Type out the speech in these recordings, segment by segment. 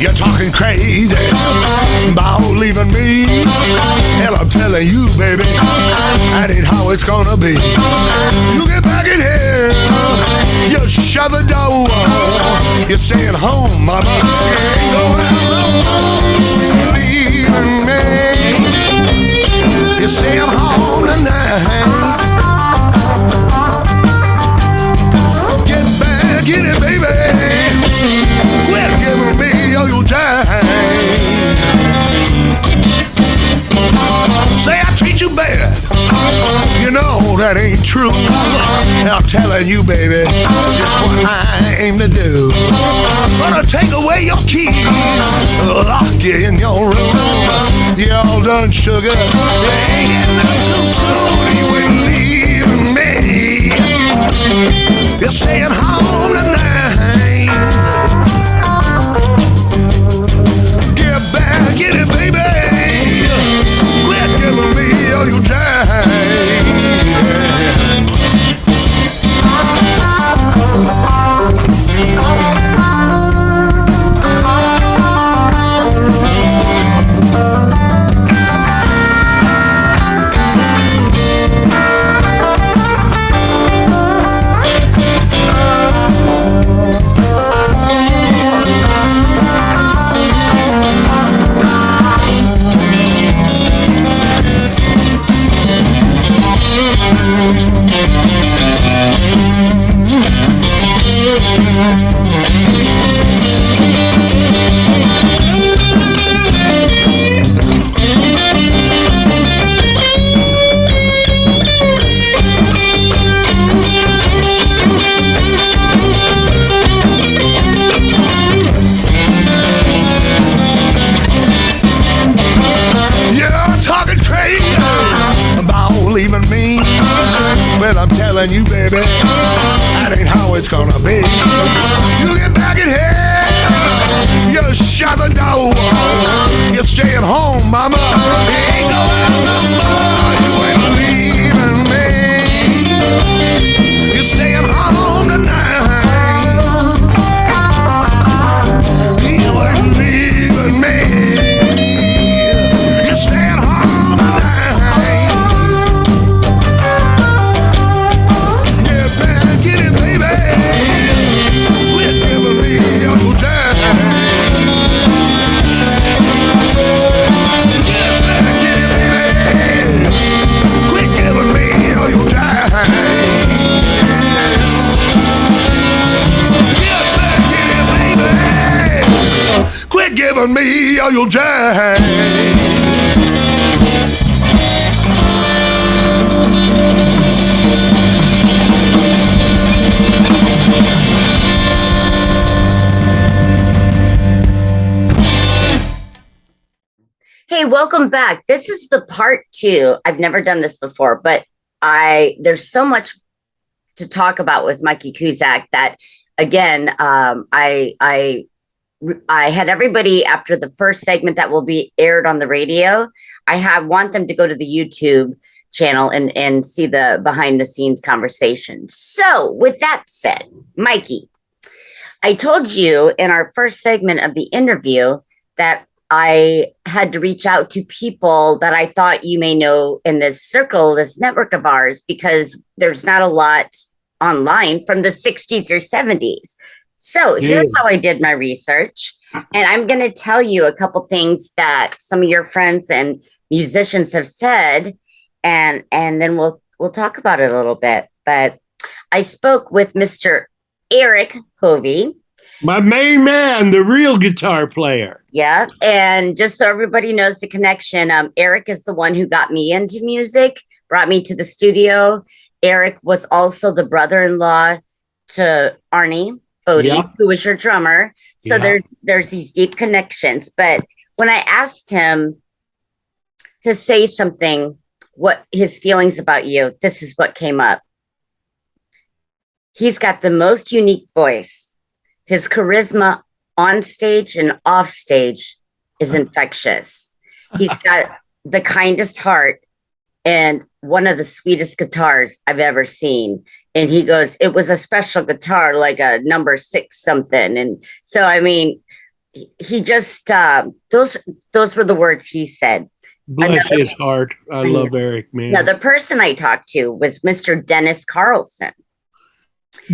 You're talking crazy about leaving me. Hell, I'm telling you, baby, that ain't how it's gonna be. You get back in here, you shut the door. You're staying home, mama. You ain't going out no more. Leaving me. You're staying home tonight. Get back in it, baby. Quit giving me all your time. Say I treat you bad. You know that ain't true. I'm telling you, baby, just what I aim to do. Gonna take away your keys, lock you in your room. You all done, sugar. You ain't getting up too soon. You ain't leaving me. You're staying home tonight. Get back in it, baby. Quit giving me all your time. Leaving me, well, I'm telling you, baby, that ain't how it's gonna be. You get back in here, you shut the door, you're staying home, mama. You ain't going out no more. You ain't leaving me. You're staying home tonight. You ain't leaving me. You're staying home tonight. Quit giving me all your time. Hey, welcome back. This is the part 2. I've never done this before, but there's so much to talk about with Mikee Cusack that, again, I had everybody after the first segment that will be aired on the radio. Want them to go to the YouTube channel and see the behind the scenes conversation. So with that said, Mikee, I told you in our first segment of the interview that I had to reach out to people that I thought you may know in this circle, this network of ours, because there's not a lot online from the 60s or 70s. So here's how I did my research. And I'm going to tell you a couple things that some of your friends and musicians have said, and then we'll talk about it a little bit. But I spoke with Mr. Eric Hovey. My main man, the real guitar player. Yeah. And just so everybody knows the connection, Eric is the one who got me into music, brought me to the studio. Eric was also the brother-in-law to Arnie Bodie, who was your drummer. So there's these deep connections. But when I asked him to say something, what his feelings about you, this is what came up. He's got the most unique voice. His charisma on stage and off stage is infectious. He's got the kindest heart and one of the sweetest guitars I've ever seen. And he goes, it was a special guitar, like a number 6 something. And so, I mean, he just those were the words he said. Bless his heart. I love Eric, man. Now, the person I talked to was Mr. Dennis Carlson.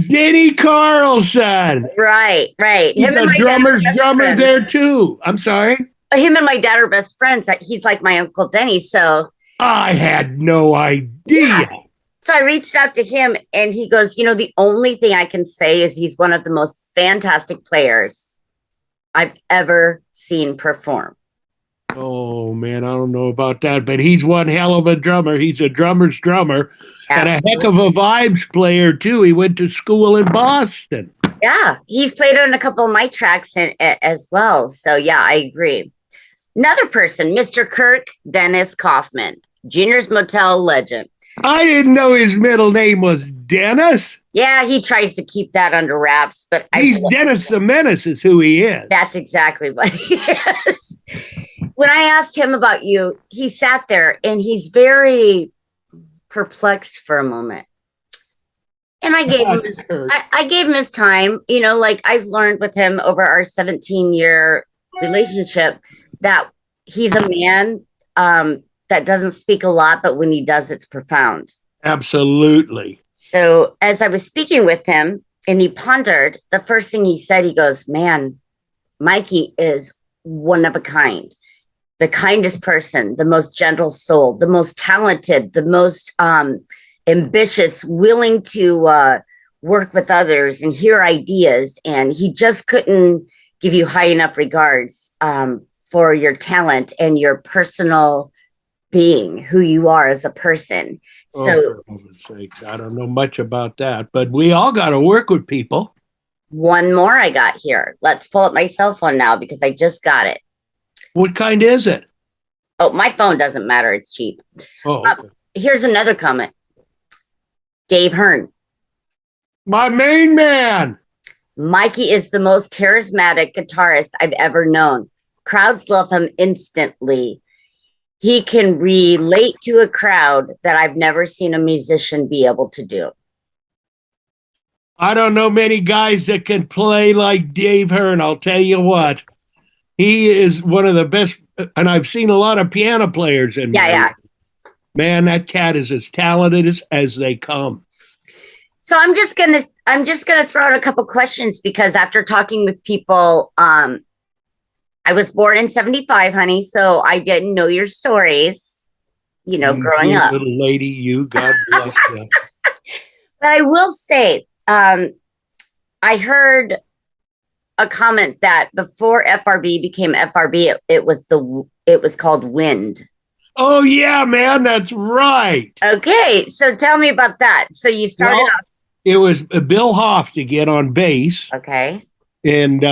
Denny Carlson. Right. He's Him and a my drummer's dad are best drummer friends. there too. I'm sorry. Him and my dad are best friends. He's like my Uncle Denny. So I had no idea. So I reached out to him and he goes, the only thing I can say is he's one of the most fantastic players I've ever seen perform. Oh, man, I don't know about that, but he's one hell of a drummer. He's a drummer's drummer. Absolutely. And a heck of a vibes player, too. He went to school in Boston. Yeah, he's played on a couple of my tracks as well. So, yeah, I agree. Another person, Mr. Kirk Dennis Kaufman, Junior's Motel legend. I didn't know his middle name was Dennis. Yeah, he tries to keep that under wraps, but he's Dennis the Menace is who he is. That's exactly what he is. When I asked him about you, he sat there and he's very perplexed for a moment. And I gave him his time, like I've learned with him over our 17-year relationship that he's a man that doesn't speak a lot, but when he does, it's profound. Absolutely. So as I was speaking with him and he pondered, the first thing he said, he goes, man, Mikee is one of a kind, the kindest person, the most gentle soul, the most talented, the most ambitious, willing to work with others and hear ideas. And he just couldn't give you high enough regards for your talent and your personal being, who you are as a person. So, for heaven's sakes, I don't know much about that, but we all got to work with people. One more I got here. Let's pull up my cell phone now because I just got it. What kind is it? Oh, my phone doesn't matter. It's cheap. Oh, okay. Here's another comment. Dave Hearn. My main man. Mikee is the most charismatic guitarist I've ever known. Crowds love him instantly. He can relate to a crowd that I've never seen a musician be able to do. I don't know many guys that can play like Dave Hearn. I'll tell you what. He is one of the best, and I've seen a lot of piano players in Yeah. Man, that cat is as talented as they come. So I'm just gonna throw out a couple questions because after talking with people, I was born in 75, honey, so I didn't know your stories, growing up. Little lady, you, God bless you. But I will say, I heard a comment that before FRB became FRB, it was called Wind. Oh, yeah, man, that's right. Okay, so tell me about that. So you started off. It was Bill Hoff to get on bass. Okay. And,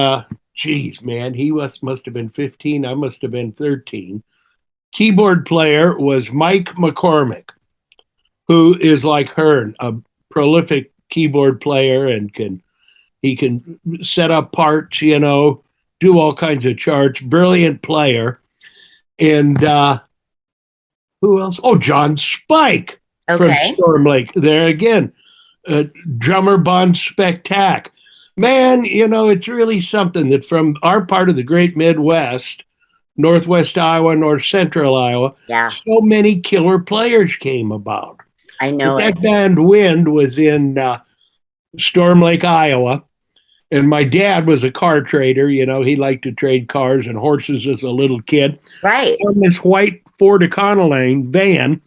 geez, man, he must have been 15. I must have been 13. Keyboard player was Mike McCormick, who is like Hearn, a prolific keyboard player and he can set up parts, do all kinds of charts. Brilliant player. And who else? Oh, John Spike from Storm Lake. There again, drummer Bon Spectac. Man, it's really something that from our part of the great Midwest, Northwest Iowa, North Central Iowa, so many killer players came about. I know that band Wind was in Storm Lake, Iowa, and my dad was a car trader. He liked to trade cars and horses as a little kid. Right. On this white Ford Econoline van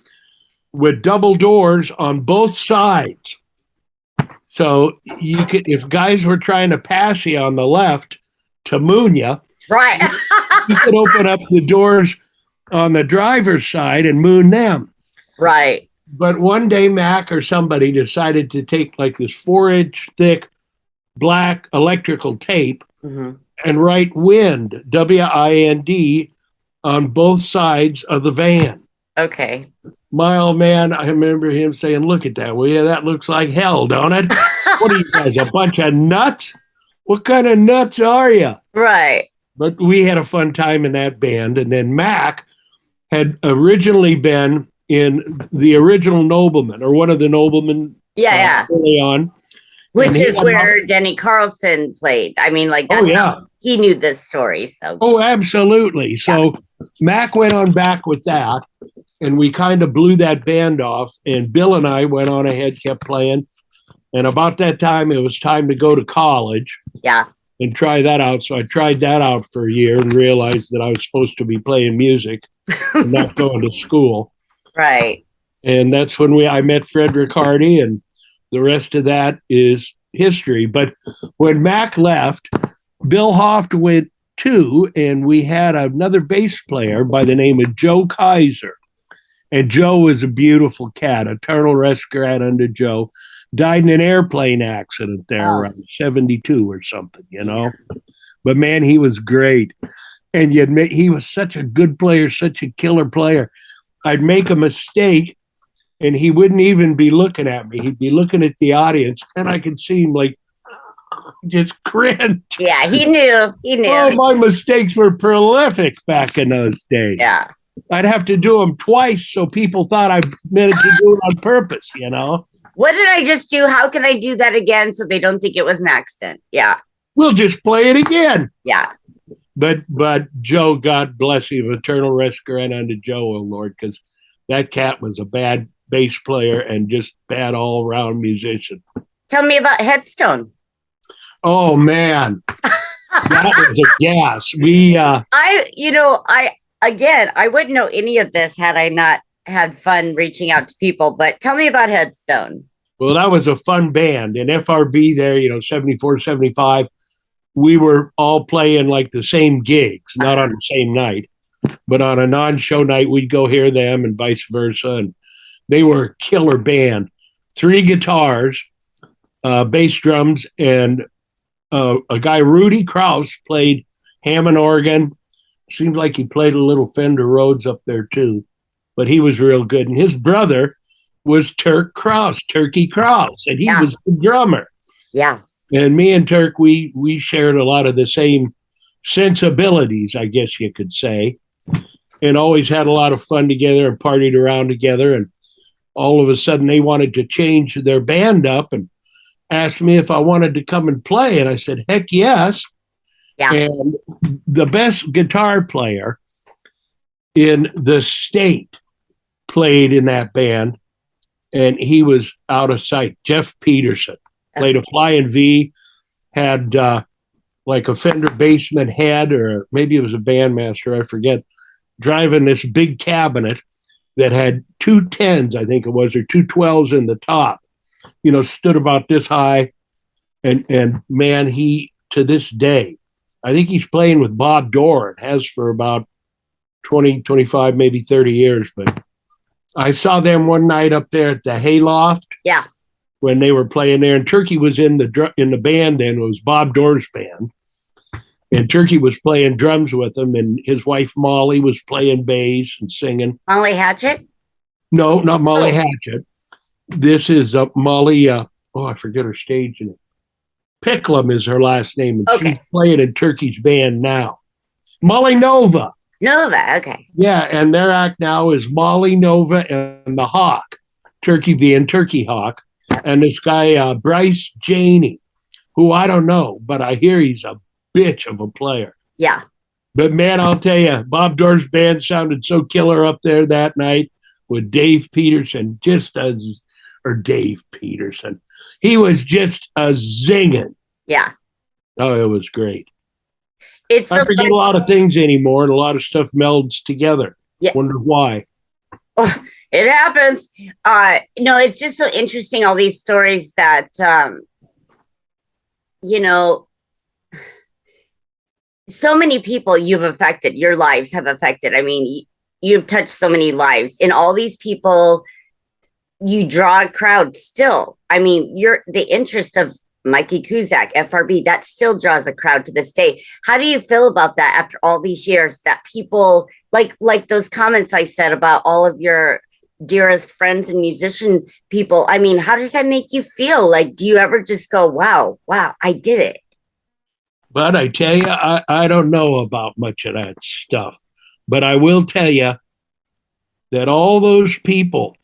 with double doors on both sides. So you could, if guys were trying to pass you on the left to moon you, right, you could open up the doors on the driver's side and moon them. Right. But one day Mac or somebody decided to take like this 4-inch thick black electrical tape and write Wind, W-I-N-D, on both sides of the van. Okay. My old man, I remember him saying, look at that, will you? That looks like hell, don't it? What are you guys, a bunch of nuts? What kind of nuts are you? Right. But we had a fun time in that band. And then Mac had originally been in the original Noblemen, or one of the Noblemen early on. Which he is had where Denny Carlson played. I mean, like, that's how he knew this story. So, Oh, absolutely. So Mac went on back with that, and we kind of blew that band off. And Bill and I went on ahead, kept playing. And about that time, it was time to go to college. yeah. And try that out. So I tried that out for a year and realized that I was supposed to be playing music and not going to school. Right. And that's when I met Frederick Hardy, and the rest of that is history. But when Mac left, Bill Hoft went too, and we had another bass player by the name of Joe Kaiser. And Joe was a beautiful cat, eternal rest grant unto Joe. Died in an airplane accident there around 72 or something, you know. But man, he was great. And you admit he was such a good player, such a killer player. I'd make a mistake and he wouldn't even be looking at me. He'd be looking at the audience, and I could see him like just cringe. Yeah, he knew. He knew. Oh, my mistakes were prolific back in those days. Yeah. I'd have to do them twice so people thought I meant to do it on purpose, you know. What did I just do? How can I do that again so they don't think it was an accident? Yeah. We'll just play it again. Yeah. But Joe, God bless him, eternal rest grant unto Joe, oh Lord, because that cat was a bad bass player and just bad all around musician. Tell me about Headstone. Oh man, that was a gas. I wouldn't know any of this had I not had fun reaching out to people, but tell me about Headstone. Well, that was a fun band. And FRB there, 74, 75, we were all playing like the same gigs, not on the same night, but on a non-show night, we'd go hear them and vice versa. And they were a killer band. 3 guitars, bass drums, and a guy, Rudy Krause, played Hammond organ. Seems like he played a little Fender Rhodes up there too, but he was real good. And his brother was Turkey Krause, and he was the drummer. Yeah. And me and Turk, we shared a lot of the same sensibilities, I guess you could say, and always had a lot of fun together and partied around together. And all of a sudden they wanted to change their band up and asked me if I wanted to come and play. And I said, heck yes. Yeah. And the best guitar player in the state played in that band, and he was out of sight. Jeff Peterson played a flying V, had like a Fender Bassman head, or maybe it was a bandmaster, I forget, driving this big cabinet that had 2 10s, I think it was, or 2 12s in the top, stood about this high. And man, he, to this day, I think he's playing with Bob Dorr, and has for about 20, 25, maybe 30 years. But I saw them one night up there at the Hayloft. Yeah. When they were playing there, and Turkey was in the band then. It was Bob Dorr's band. And Turkey was playing drums with him, and his wife Molly was playing bass and singing. Molly Hatchet? No, not Molly Hatchet. This is Molly, I forget her stage name. Picklum is her last name, and she's playing in Turkey's band now. Molly Nova. Nova, okay. Yeah, and their act now is Molly Nova and the Hawk, Turkey being Turkey Hawk, and this guy, Bryce Janey, who I don't know, but I hear he's a bitch of a player. Yeah. But man, I'll tell you, Bob Dorr's band sounded so killer up there that night with Dave Peterson, Dave Peterson. He was just a zinging. Yeah. Oh, it was great. It's I forget a lot of things anymore, and a lot of stuff melds together. Yeah. Wonder why. Oh, it happens. It's just so interesting, all these stories that, so many people you've affected, your lives have affected. I mean, you've touched so many lives, and all these people, you draw a crowd still. I mean, the interest of Mikee Cusack, FRB, that still draws a crowd to this day. How do you feel about that after all these years, that people like those comments I said about all of your dearest friends and musician people? I mean, how does that make you feel? Like, do you ever just go, wow, I did it? But I tell you, I don't know about much of that stuff. But I will tell you that all those people,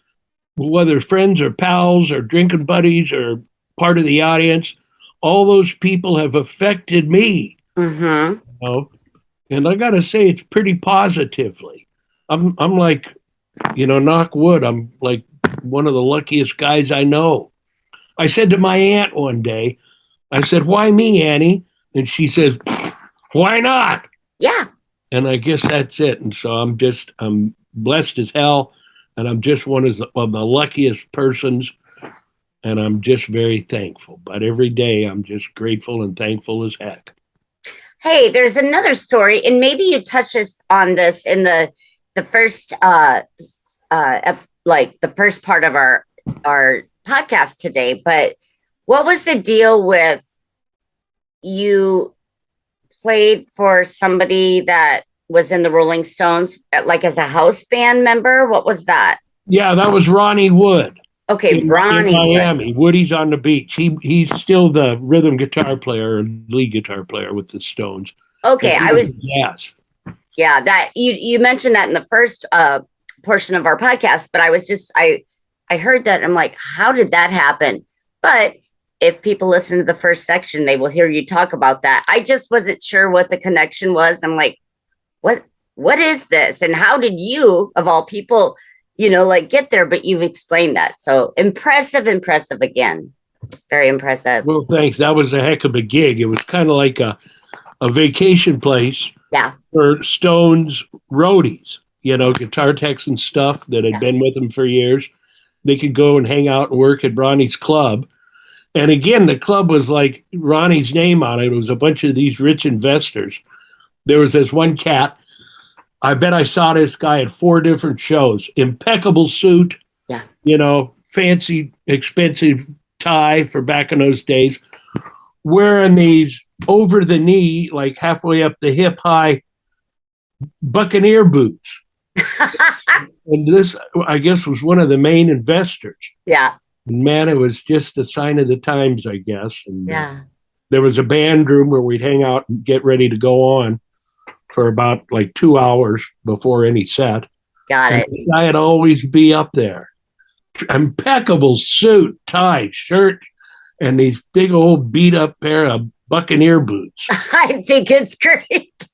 whether friends or pals or drinking buddies or part of the audience. All those people have affected me. Mm-hmm. You know? And I got to say, it's pretty positively. I'm like, knock wood, I'm like one of the luckiest guys I know. I said to my aunt one day, I said, "Why me, Annie?" And she says, "Why not?" Yeah. And I guess that's it. And so I'm blessed as hell. And I'm just one of the luckiest persons. And I'm just very thankful. But every day I'm just grateful and thankful as heck. Hey, there's another story, and maybe you touched on this in the first like the first part of our podcast today. But what was the deal with you played for somebody that was in the Rolling Stones, like as a house band member? What was that? Yeah, that was Ronnie Wood. Okay, Ronnie in Miami. Woody's on the beach. He's still the rhythm guitar player and lead guitar player with the Stones. Okay, yes. Yeah, that you mentioned that in the first portion of our podcast, but I heard that and I'm like, how did that happen? But if people listen to the first section, they will hear you talk about that. I just wasn't sure what the connection was. I'm like, what is this? And how did you, of all people, like get there? But you've explained that. So impressive again. Very impressive. Well, thanks. That was a heck of a gig. It was kind of like a vacation place. Yeah. For Stones roadies, guitar techs and stuff that had been with them for years. They could go and hang out and work at Ronnie's club. And again, the club was like Ronnie's name on it. It was a bunch of these rich investors. There was this one cat. I bet I saw this guy at 4 different shows. Impeccable suit. Yeah. Fancy, expensive tie for back in those days. Wearing these over the knee, like halfway up the hip high Buccaneer boots. And this, I guess, was one of the main investors. Yeah. And man, it was just a sign of the times, I guess. And there was a band room where we'd hang out and get ready to go on for about like 2 hours before any set. Got it. I'd always be up there. Impeccable suit, tie, shirt, and these big old beat up pair of Buccaneer boots. I think it's great.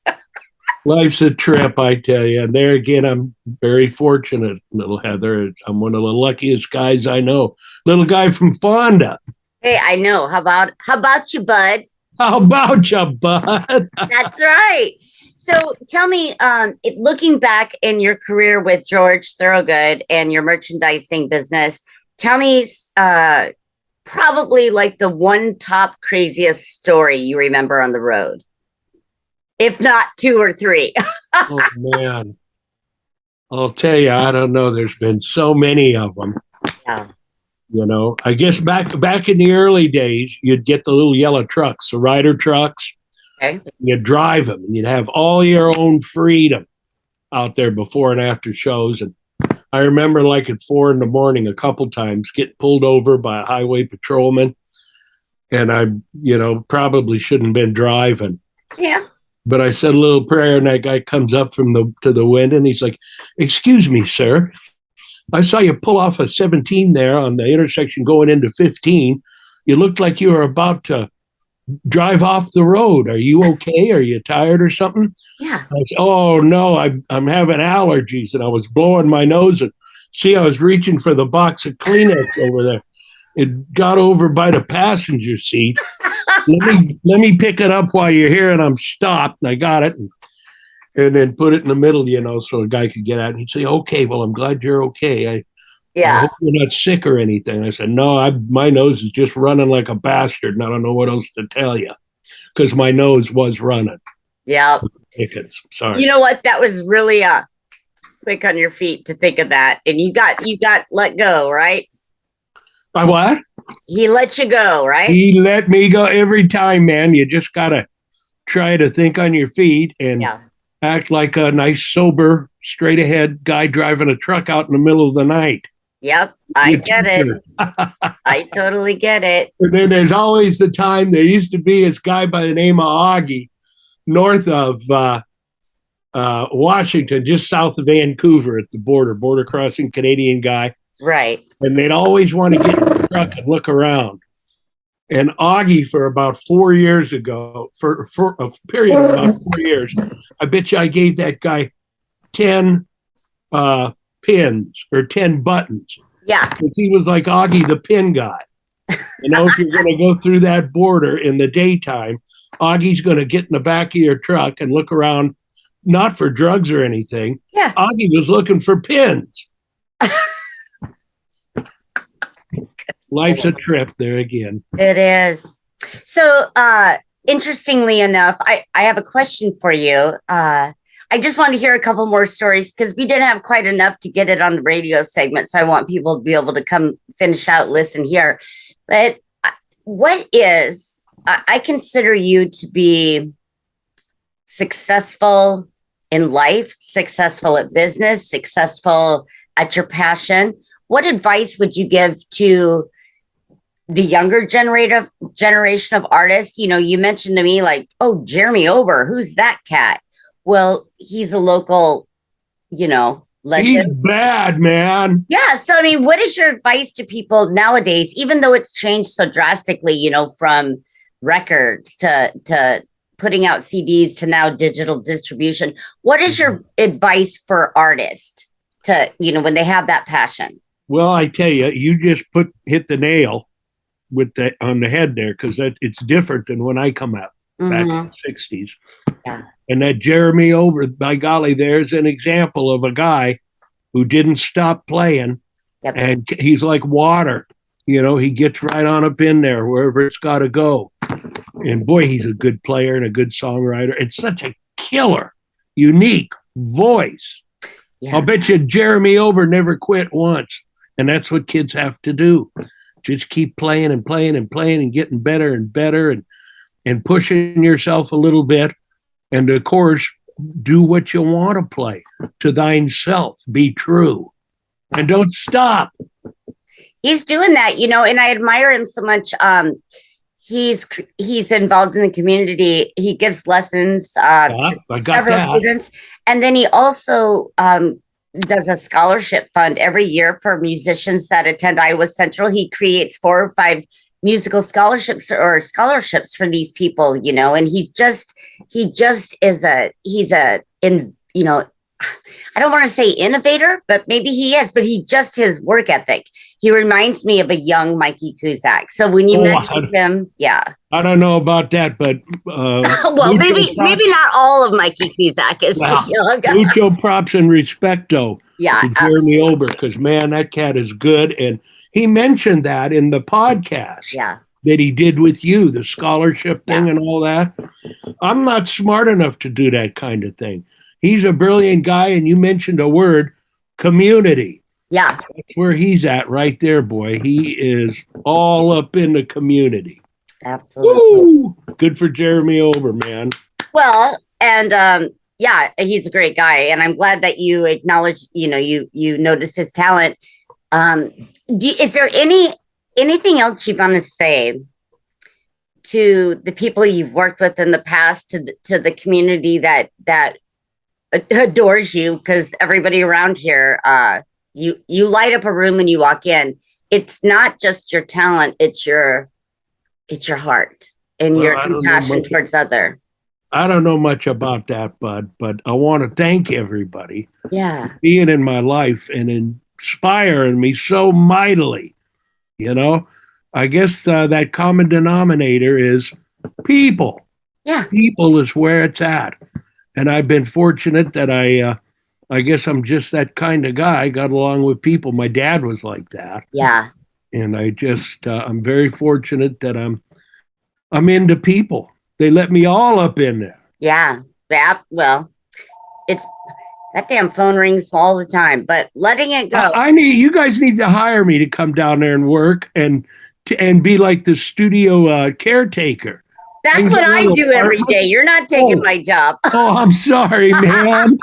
Life's a trip, I tell you. And there again, I'm very fortunate, little Heather. I'm one of the luckiest guys I know. Little guy from Fonda. Hey, I know. How about you, bud? How about you, bud? That's right. So tell me, looking back in your career with George Thorogood and your merchandising business, tell me probably like the one top craziest story you remember on the road. If not 2 or 3. Oh, man. I'll tell you, I don't know. There's been so many of them. Yeah. I guess back in the early days, you'd get the little yellow trucks, the Ryder trucks. Okay. You'd drive them, and you'd have all your own freedom out there before and after shows. And I remember like at 4 a.m, a couple times, get pulled over by a highway patrolman. And I, probably shouldn't have been driving. Yeah. But I said a little prayer, and that guy comes up to the window, and he's like, "Excuse me, sir. I saw you pull off a 17 there on the intersection going into 15. You looked like you were about to drive off the road. Are you okay? Are you tired or something?" Yeah. I said, "Oh, no, I'm having allergies." And I was blowing my nose, and I was reaching for the box of Kleenex over there. It got over by the passenger seat. Let me pick it up while you're here, and I'm stopped. And I got it, and then put it in the middle, so a guy could get out. And he'd say, "Okay, well, I'm glad you're okay. I hope you're not sick or anything." I said, "No, my nose is just running like a bastard, and I don't know what else to tell you," because my nose was running. Yeah. Tickets. Sorry. You know what? That was really quick on your feet to think of that, and you got let go, right? By what? He let you go, right? He let me go every time, man. You just gotta try to think on your feet and act like a nice, sober, straight ahead guy driving a truck out in the middle of the night. Yep, I get it. I totally get it. And then there's always the time. There used to be this guy by the name of Augie, north of Washington, just south of Vancouver at the border crossing Canadian guy. Right. And they'd always want to get in the truck and look around. And Augie, for about 4 years ago, for a period of about 4 years, I bet you I gave that guy 10 pins or 10 buttons. Yeah. Because he was like Augie, the pin guy. If you're going to go through that border in the daytime, Augie's going to get in the back of your truck and look around, not for drugs or anything. Yeah. Augie was looking for pins. Life's a trip there again. It is. So, interestingly enough, I have a question for you. I just want to hear a couple more stories because we didn't have quite enough to get it on the radio segment. So I want people to be able to come finish out, listen here. But I consider you to be successful in life, successful at business, successful at your passion. What advice would you give to the younger generation of artists? You mentioned to me like, oh, Jeremy Ober, who's that cat? Well, he's a local, legend. He's bad, man. Yeah. So, I mean, what is your advice to people nowadays, even though it's changed so drastically, from records to putting out CDs to now digital distribution? What is your advice for artists to, when they have that passion? Well, I tell you, you just hit the nail on the head there, because it's different than when I come out back in the 60s. Yeah. And that Jeremy Ober, by golly, there's an example of a guy who didn't stop playing. Yep. And he's like water. He gets right on up in there wherever it's got to go. And boy, he's a good player and a good songwriter. It's such a killer, unique voice. Yeah. I'll bet you Jeremy Ober never quit once. And that's what kids have to do. Just keep playing and playing and playing and getting better and better and pushing yourself a little bit. And of course, do what you want to play. To thine self, be true. And don't stop. He's doing that, and I admire him so much. He's involved in the community. He gives lessons to several students. And then he also does a scholarship fund every year for musicians that attend Iowa Central. He creates 4 or 5 musical scholarships for these people, and he just is I don't want to say innovator, but maybe he is, but his work ethic. He reminds me of a young Mikee Cusack. So when you mentioned him, yeah. I don't know about that, but well, maybe not all of Mikee Cusack is young. Mucho props and respecto to Jeremy Ober, because man, that cat is good. And he mentioned that in the podcast that he did with you, the scholarship thing and all that. I'm not smart enough to do that kind of thing. He's a brilliant guy, and you mentioned a word, community. Yeah. That's where he's at right there, boy. He is all up in the community. Absolutely. Woo! Good for Jeremy Ober, man. Well, and he's a great guy, and I'm glad that you acknowledge, you notice his talent. Is there anything else you want to say to the people you've worked with in the past, to the community that adores you? Because everybody around here, you light up a room when you walk in. It's not just your talent; it's your heart and your compassion towards other. I don't know much about that, Bud, but I want to thank everybody for being in my life and inspiring me so mightily. I guess that common denominator is people. Yeah. People is where it's at. And I've been fortunate that I guess I'm just that kind of guy. I got along with people. My dad was like that. Yeah. And I'm very fortunate that I'm into people. They let me all up in there. Yeah. Yeah. Well, it's that damn phone rings all the time, but letting it go. You guys need to hire me to come down there and work and be like the studio caretaker. That's what I do every day. You're not taking my job. Oh, I'm sorry, man.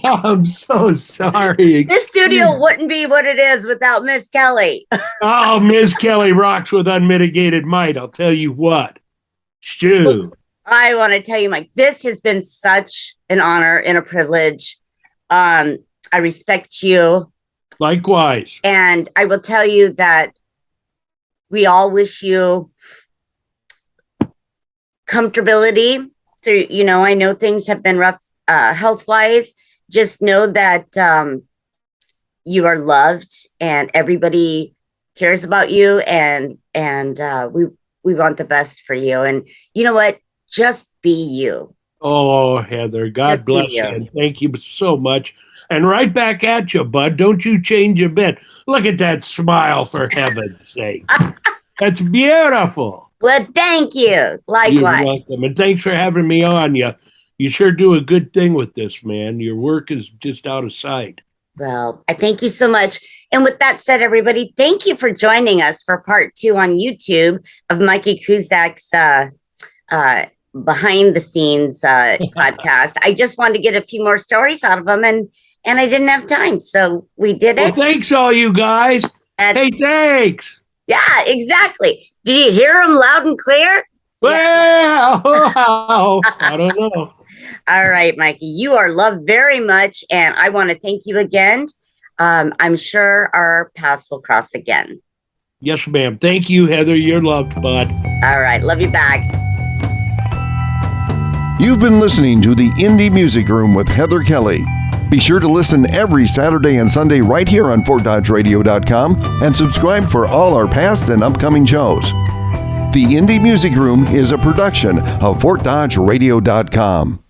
I'm so sorry. This studio wouldn't be what it is without Miss Kelly. Oh, Miss Kelly rocks with unmitigated might. I'll tell you what. Shoo. I want to tell you, Mike, this has been such an honor and a privilege. I respect you. Likewise. And I will tell you that we all wish you comfortability through, I know things have been rough health wise. Just know that you are loved and everybody cares about you, and we want the best for you. And you know what? Just be you. Oh, Heather, God Just be bless you. you. And thank you so much. And right back at you, bud. Don't you change a bit. Look at that smile, for heaven's sake. That's beautiful. Well, thank you. You're Likewise. welcome. And thanks for having me on. You sure do a good thing with this, man. Your work is just out of sight. Well, I thank you so much. And with that said, everybody, thank you for joining us for part 2 on YouTube of Mikee Cusack's behind the scenes podcast. I just wanted to get a few more stories out of him, and I didn't have time, so we did it. Well, thanks all you guys. Hey, thanks. Yeah, exactly. Did you hear him loud and clear? Well, I don't know. All right, Mikee, you are loved very much, and I want to thank you again. I'm sure our paths will cross again. Yes, ma'am. Thank you, Heather. You're loved, bud. All right, love you back. You've been listening to the Indie Music Room with Heather Kelly. Be sure to listen every Saturday and Sunday right here on FortDodgeRadio.com and subscribe for all our past and upcoming shows. The Indie Music Room is a production of FortDodgeRadio.com.